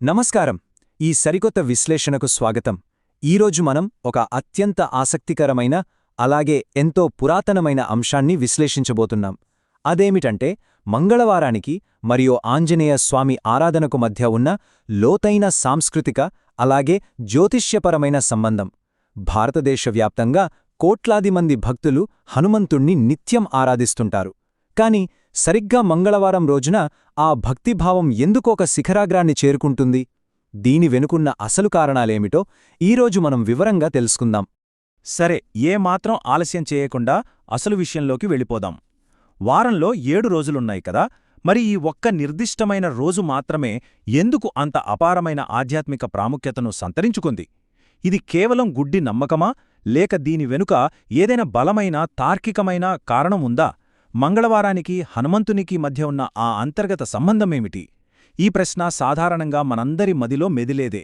నమస్కారం. ఈ సరికొత్త విశ్లేషణకు స్వాగతం. ఈరోజు మనం ఒక అత్యంత ఆసక్తికరమైన అలాగే ఎంతో పురాతనమైన అంశాన్ని విశ్లేషించబోతున్నాం. అదేమిటంటే మంగళవారానికి మరియు ఆంజనేయ స్వామి ఆరాధనకు మధ్య ఉన్న లోతైన సాంస్కృతిక అలాగే జ్యోతిష్యపరమైన సంబంధం. భారతదేశవ్యాప్తంగా కోట్లాది మంది భక్తులు హనుమంతుణ్ణి నిత్యం ఆరాధిస్తుంటారు. కాని సరిగ్గా మంగళవారం రోజున ఆ భక్తిభావం ఎందుకొక శిఖరాగ్రాన్ని చేరుకుంటుంది? దీని వెనుకున్న అసలు కారణాలేమిటో ఈరోజు మనం వివరంగా తెలుసుకుందాం. సరే, ఏమాత్రం ఆలస్యం చేయకుండా అసలు విషయంలోకి వెళ్ళిపోదాం. వారంలో 7 రోజులున్నాయి కదా, మరి ఈ ఒక్క నిర్దిష్టమైన రోజు మాత్రమే ఎందుకు అంత అపారమైన ఆధ్యాత్మిక ప్రాముఖ్యతను సంతరించుకుంది? ఇది కేవలం గుడ్డి నమ్మకమా, లేక దీని వెనుక ఏదైనా బలమైన తార్కికమైన కారణం ఉందా? మంగళవారానికి హనుమంతునికి మధ్య ఉన్న ఆ అంతర్గత సంబంధమేమిటి? ఈ ప్రశ్న సాధారణంగా మనందరి మదిలో మెదిలేదే.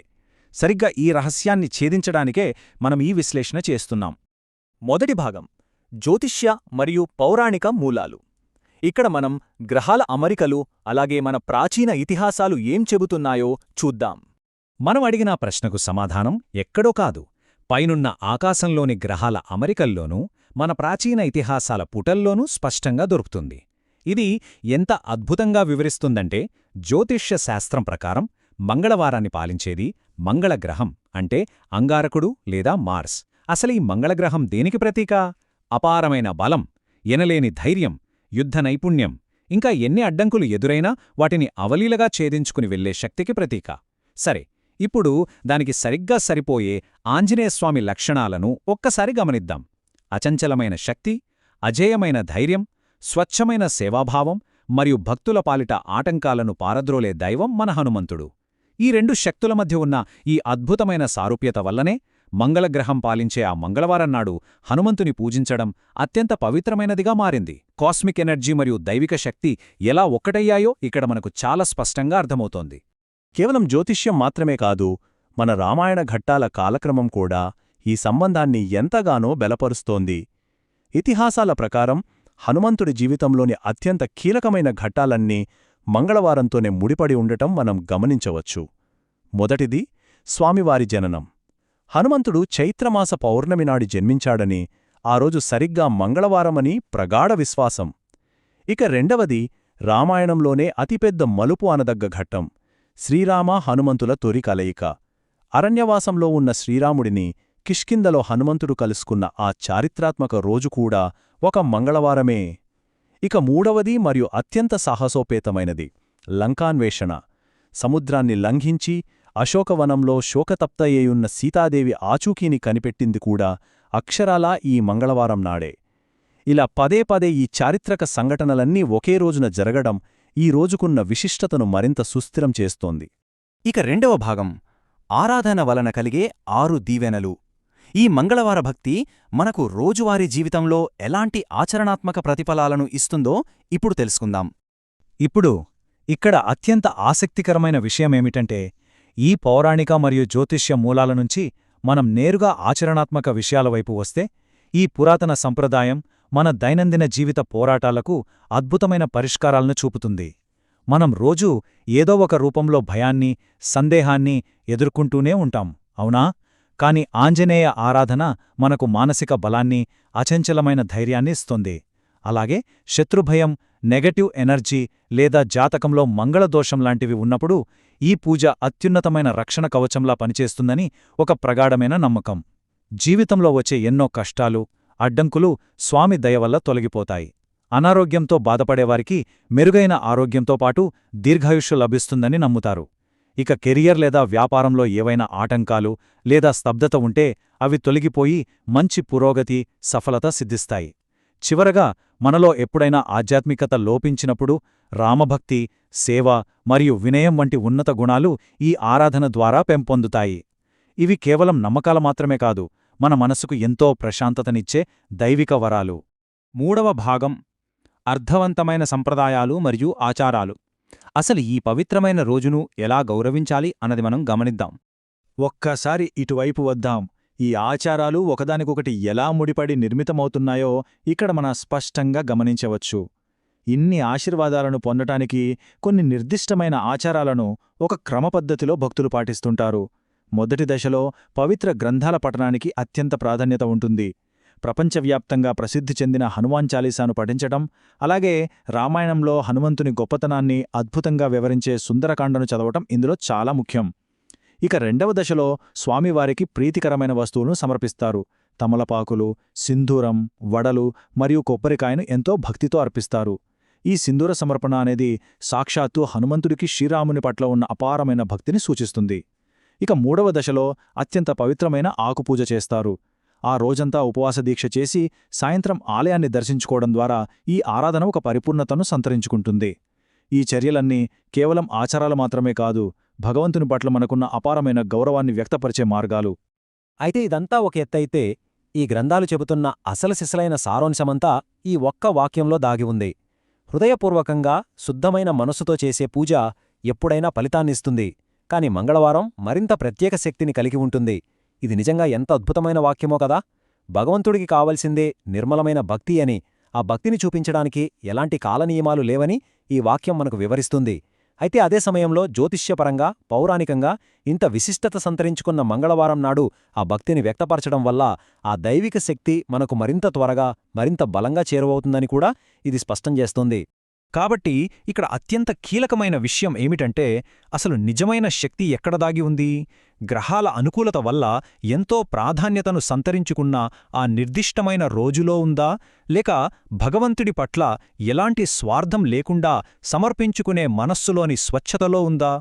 సరిగ్గా ఈ రహస్యాన్ని ఛేదించడానికే మనం ఈ విశ్లేషణ చేస్తున్నాం. మొదటి భాగం: జ్యోతిష్య మరియు పౌరాణిక మూలాలు. ఇక్కడ మనం గ్రహాల అమరికలు అలాగే మన ప్రాచీన ఇతిహాసాలు ఏం చెబుతున్నాయో చూద్దాం. మనం అడిగిన ప్రశ్నకు సమాధానం ఎక్కడో కాదు, పైనున్న ఆకాశంలోని గ్రహాల అమరికల్లోనూ మన ప్రాచీన ఇతిహాసాల పుటల్లోనూ స్పష్టంగా దొరుకుతుంది. ఇది ఎంత అద్భుతంగా వివరిస్తుందంటే, జ్యోతిష్య శాస్త్రం ప్రకారం మంగళవారాన్ని పాలించేది మంగళగ్రహం, అంటే అంగారకుడు లేదా మార్స్. అసలీ మంగళగ్రహం దేనికి ప్రతీక? అపారమైన బలం, ఎనలేని ధైర్యం, యుద్ధ నైపుణ్యం, ఇంకా ఎన్ని అడ్డంకులు ఎదురైనా వాటిని అవలీలగా ఛేదించుకుని వెళ్లే శక్తికి ప్రతీక. సరే, ఇప్పుడు దానికి సరిగ్గా సరిపోయే ఆంజనేయస్వామి లక్షణాలను ఒక్కసారి గమనిద్దాం. అచంచలమైన శక్తి, అజేయమైన ధైర్యం, స్వచ్ఛమైన సేవాభావం మరియు భక్తుల పాలిట ఆటంకాలను పారద్రోలే దైవం మన హనుమంతుడు. ఈ రెండు శక్తుల మధ్య ఉన్న ఈ అద్భుతమైన సారూప్యత వల్లనే మంగళగ్రహం పాలించే ఆ మంగళవారం నాడు హనుమంతుని పూజించడం అత్యంత పవిత్రమైనదిగా మారింది. కాస్మిక్ ఎనర్జీ మరియు దైవిక శక్తి ఎలా ఒక్కటయ్యాయో ఇక్కడ మనకు చాలా స్పష్టంగా అర్థమవుతోంది. కేవలం జ్యోతిష్యం మాత్రమే కాదు, మన రామాయణ ఘట్టాల కాలక్రమం కూడా ఈ సంబంధాన్ని ఎంతగానో బలపరుస్తోంది. ఇతిహాసాల ప్రకారం హనుమంతుడి జీవితంలోని అత్యంత కీలకమైన ఘట్టాలన్నీ మంగళవారంతోనే ముడిపడి ఉండటం మనం గమనించవచ్చు. మొదటిది స్వామివారి జననం. హనుమంతుడు చైత్రమాస పౌర్ణమి నాడు జన్మించాడని, ఆ రోజు సరిగ్గా మంగళవారమని ప్రగాఢ విశ్వాసం. ఇక రెండవది రామాయణంలోనే అతిపెద్ద మలుపు అనదగ్గ ఘట్టం: శ్రీరామ హనుమంతుల తొలి కలయిక. అరణ్యవాసంలో ఉన్న శ్రీరాముడిని కిష్కిందలో హనుమంతుడు కలుసుకున్న ఆ చారిత్రాత్మక రోజు కూడా ఒక మంగళవారమే. ఇక మూడవది మరియు అత్యంత సాహసోపేతమైనది లంకాన్వేషణ. సముద్రాన్ని లంఘించి అశోకవనంలో శోకతప్తయ్యేయున్న సీతాదేవి ఆచూకీని కనిపెట్టింది కూడా అక్షరాలా ఈ మంగళవారం నాడే. ఇలా పదే పదే ఈ చారిత్రక సంఘటనలన్నీ ఒకే రోజున జరగడం ఈ రోజుకున్న విశిష్టతను మరింత సుస్థిరం చేస్తోంది. ఇక రెండవ భాగం: ఆరాధన వలన కలిగే 6 దీవెనలు. ఈ మంగళవార భక్తి మనకు రోజువారీ జీవితంలో ఎలాంటి ఆచరణాత్మక ప్రతిఫలాలను ఇస్తుందో ఇప్పుడు తెలుసుకుందాం. ఇప్పుడు ఇక్కడ అత్యంత ఆసక్తికరమైన విషయమేమిటంటే, ఈ పౌరాణిక మరియు జ్యోతిష్య మూలాల నుంచి మనం నేరుగా ఆచరణాత్మక విషయాల వైపు వస్తే, ఈ పురాతన సంప్రదాయం మన దైనందిన జీవిత పోరాటాలకు అద్భుతమైన పరిష్కారాలను చూపుతుంది. మనం రోజూ ఏదో ఒక రూపంలో భయాన్ని, సందేహాన్ని ఎదుర్కొంటూనే ఉంటాం, అవునా? కాని ఆంజనేయ ఆరాధన మనకు మానసిక బలాన్ని, అచంచలమైన ధైర్యాన్ని ఇస్తుంది. అలాగే శత్రుభయం, నెగటివ్ ఎనర్జీ లేదా జాతకంలో మంగళదోషంలాంటివి ఉన్నప్పుడు ఈ పూజ అత్యున్నతమైన రక్షణ కవచంలా పనిచేస్తుందని ఒక ప్రగాఢమైన నమ్మకం. జీవితంలో వచ్చే ఎన్నో కష్టాలు, అడ్డంకులు స్వామి దయవల్ల తొలగిపోతాయి. అనారోగ్యంతో బాధపడేవారికి మెరుగైన ఆరోగ్యంతో పాటు దీర్ఘాయుష్షు లభిస్తుందని నమ్ముతారు. ఇక కెరియర్ లేదా వ్యాపారంలో ఏవైనా ఆటంకాలు లేదా స్తబ్దత ఉంటే అవి తొలగిపోయి మంచి పురోగతి, సఫలత సిద్ధిస్తాయి. చివరగా మనలో ఎప్పుడైనా ఆధ్యాత్మికత లోపించినప్పుడు రామభక్తి, సేవ మరియు వినయం వంటి ఉన్నత గుణాలు ఈ ఆరాధన ద్వారా పెంపొందుతాయి. ఇవి కేవలం నమ్మకాల మాత్రమే కాదు, మన మనసుకు ఎంతో ప్రశాంతతనిచ్చే దైవిక వరాలు. మూడవ భాగం: అర్థవంతమైన సంప్రదాయాలు మరియు ఆచారాలు. అసలు ఈ పవిత్రమైన రోజును ఎలా గౌరవించాలి అన్నది మనం గమనిద్దాం. ఒక్కసారి ఇటువైపు వద్దాం. ఈ ఆచారాలు ఒకదానికొకటి ఎలా ముడిపడి నిర్మితమవుతున్నాయో ఇక్కడ మనం స్పష్టంగా గమనించవచ్చు. ఇన్ని ఆశీర్వాదాలను పొందటానికి కొన్ని నిర్దిష్టమైన ఆచారాలను ఒక క్రమపద్ధతిలో భక్తులు పాటిస్తుంటారు. మొదటి దశలో పవిత్ర గ్రంథాల పఠనానికి అత్యంత ప్రాధాన్యత ఉంటుంది. ప్రపంచవ్యాప్తంగా ప్రసిద్ధి చెందిన హనుమాన్ చాలీసాను పఠించటం, అలాగే రామాయణంలో హనుమంతుని గొప్పతనాన్ని అద్భుతంగా వివరించే సుందరకాండను చదవటం ఇందులో చాలా ముఖ్యం. ఇక రెండవ దశలో స్వామివారికి ప్రీతికరమైన వస్తువులను సమర్పిస్తారు. తమలపాకులు, సింధూరం, వడలు మరియు కొబ్బరికాయను ఎంతో భక్తితో అర్పిస్తారు. ఈ సింధూర సమర్పణ అనేది సాక్షాత్తు హనుమంతుడికి శ్రీరాముని పట్ల ఉన్న అపారమైన భక్తిని సూచిస్తుంది. ఇక మూడవ దశలో అత్యంత పవిత్రమైన ఆకుపూజ చేస్తారు. ఆ రోజంతా ఉపవాస దీక్ష చేసి సాయంత్రం ఆలయాన్ని దర్శించుకోవడం ద్వారా ఈ ఆరాధన ఒక పరిపూర్ణతను సంతరించుకుంటుంది. ఈ చర్యలన్నీ కేవలం ఆచారాలు మాత్రమే కాదు, భగవంతుని పట్ల మనకున్న అపారమైన గౌరవాన్ని వ్యక్తపరిచే మార్గాలు. అయితే ఇదంతా ఒక ఎత్తైతే ఈ గ్రంథాలు చెబుతున్న అసలు సిసలైన సారాంశమంతా ఈ ఒక్క వాక్యంలో దాగి ఉంది. హృదయపూర్వకంగా శుద్ధమైన మనసుతో చేసే పూజ ఎప్పుడైనా ఫలితాన్నిస్తుంది. కాని మంగళవారం మరింత ప్రత్యేక శక్తిని కలిగి ఉంటుంది. ఇది నిజంగా ఎంత అద్భుతమైన వాక్యమో కదా! భగవంతుడికి కావలసిందే నిర్మలమైన భక్తి అని, ఆ భక్తిని చూపించడానికి ఎలాంటి కాలనియమాలు లేవని ఈ వాక్యం మనకు వివరిస్తుంది. అయితే అదే సమయంలో జ్యోతిష్యపరంగా, పౌరాణికంగా ఇంత విశిష్టత సంతరించుకున్న మంగళవారం నాడు ఆ భక్తిని వ్యక్తపరచడం వల్ల ఆ దైవిక శక్తి మనకు మరింత త్వరగా, మరింత బలంగా చేరువవుతుందని కూడా ఇది స్పష్టం చేస్తుంది. కాబట్టి ఇక్కడ అత్యంత కీలకమైన విషయం ఏమిటంటే, అసలు నిజమైన శక్తి ఎక్కడ దాగి ఉంది? గ్రహాల అనుకూలత వల్ల ఎంతో ప్రాధాన్యతను సంతరించుకున్న ఆ నిర్దిష్టమైన రోజులో ఉందా, లేక భగవంతుడి పట్ల ఎలాంటి స్వార్థం లేకుండా సమర్పించుకునే మనస్సులోని స్వచ్ఛతలో ఉందా?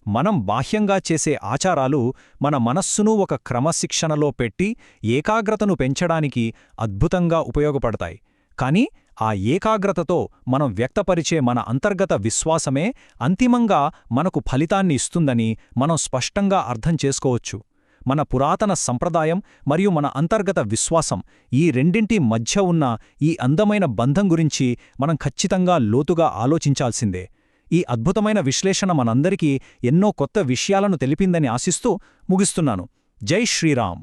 మనం బాహ్యంగా చేసే ఆచారాలు మన మనస్సును ఒక క్రమశిక్షణలో పెట్టి ఏకాగ్రతను పెంచడానికి అద్భుతంగా ఉపయోగపడతాయి. కానీ ఆ ఏకాగ్రతతో మనం వ్యక్తపరిచే మన అంతర్గత విశ్వాసమే అంతిమంగా మనకు ఫలితాన్ని ఇస్తుందని మనం స్పష్టంగా అర్థం చేసుకోవచ్చు. మన పురాతన సంప్రదాయం మరియు మన అంతర్గత విశ్వాసం, ఈ రెండింటి మధ్య ఉన్న ఈ అందమైన బంధం గురించి మనం ఖచ్చితంగా లోతుగా ఆలోచించాల్సిందే. ఈ అద్భుతమైన విశ్లేషణ మనందరికీ ఎన్నో కొత్త విషయాలను తెలిపిందని ఆశిస్తూ ముగిస్తున్నాను. జై శ్రీరామ్.